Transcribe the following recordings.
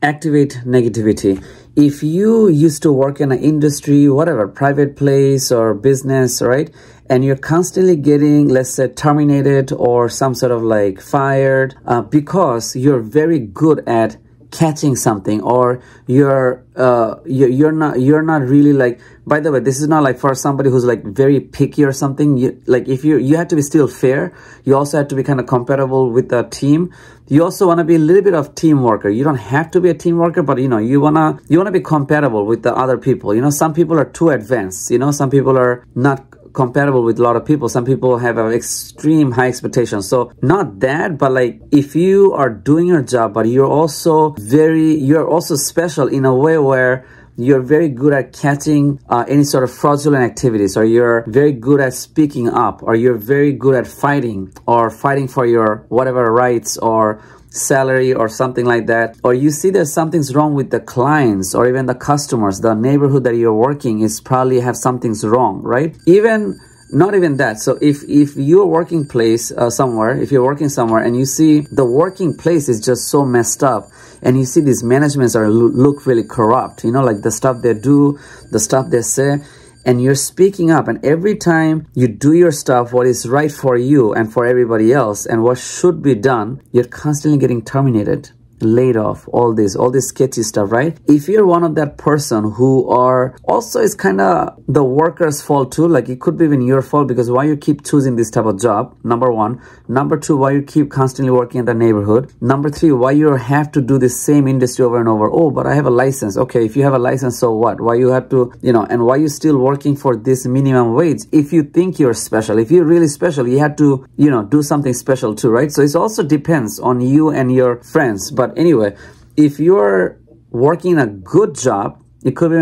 activate negativity. If you used to work in an industry, whatever, private place or business, right? And you're constantly getting, let's say, terminated or some sort of like fired because you're very good at catching something, or you're not really like, by the way, this is not like for somebody who's like very picky or something. Like if you have to be still fair, you also have to be kind of compatible with the team. You also want to be a little bit of team worker. You don't have to be a team worker, but you want to be compatible with the other people. Some people are too advanced. Some people are not compatible with a lot of people. Some people have an extreme high expectation. So not that, but like if you are doing your job, but you're also special in a way where you're very good at catching any sort of fraudulent activities, or you're very good at speaking up, or you're very good at fighting for your whatever rights or salary or something like that, or you see that something's wrong with the clients or even the customers, the neighborhood that you're working is probably have something's wrong, right? Not even that. So if you're working place somewhere, if you're working somewhere and you see the working place is just so messed up, and you see these managements look really corrupt, like the stuff they do, the stuff they say, and you're speaking up, and every time you do your stuff, what is right for you and for everybody else and what should be done, you're constantly getting terminated, laid off, all this sketchy stuff, right? If you're one of that person who are also, is kind of the worker's fault too, like it could be even your fault, because why you keep choosing this type of job, number one. Number two, why you keep constantly working in the neighborhood. Number three, why you have to do the same industry over and over. Oh, but I have a license. Okay, if you have a license, so what? Why you have to, and why you still working for this minimum wage? If you think you're special, if you're really special, you have to, do something special too, right? So it also depends on you and your friends. But anyway, if you're working a good job, it could be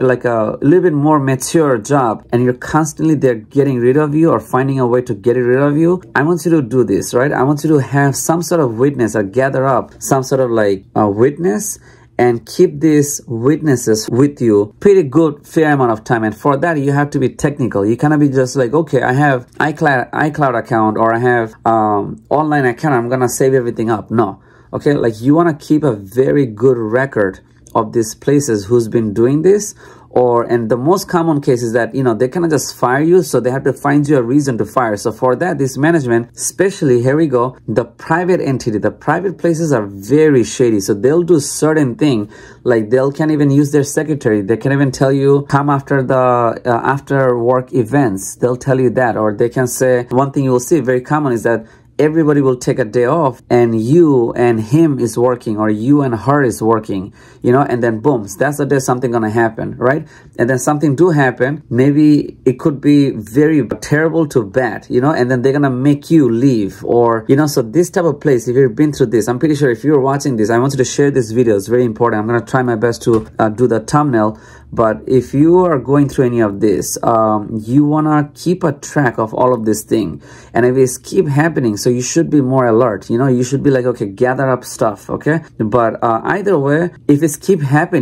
like a little bit more mature job, and you're constantly they're getting rid of you or finding a way to get rid of you. I want you to do this, right? I want you to have some sort of witness, or gather up some sort of like a witness, and keep these witnesses with you pretty good fair amount of time. And for that, you have to be technical. You cannot be just like, okay, I have iCloud account, or I have online account, I'm gonna save everything up. No. Okay, like you want to keep a very good record of these places who's been doing this, and the most common case is that, they cannot just fire you, so they have to find you a reason to fire. So for that, this management, especially, here we go, the private entity, the private places are very shady. So they'll do certain thing, like can't even use their secretary. They can't even tell you, come after the after work events. They'll tell you that, or they can say, one thing you will see very common is that everybody will take a day off, and you and him is working, or you and her is working, and then boom, that's the day something gonna happen, right? And then something do happen, maybe it could be very terrible to bad, and then they're gonna make you leave, or so this type of place, if you've been through this, I'm pretty sure if you're watching this, I want you to share this video. It's very important. I'm gonna try my best to do the thumbnail. But if you are going through any of this, you want to keep a track of all of this thing. And if it's keep happening, so you should be more alert. You should be like, okay, gather up stuff, okay? But either way, if it's keep happening,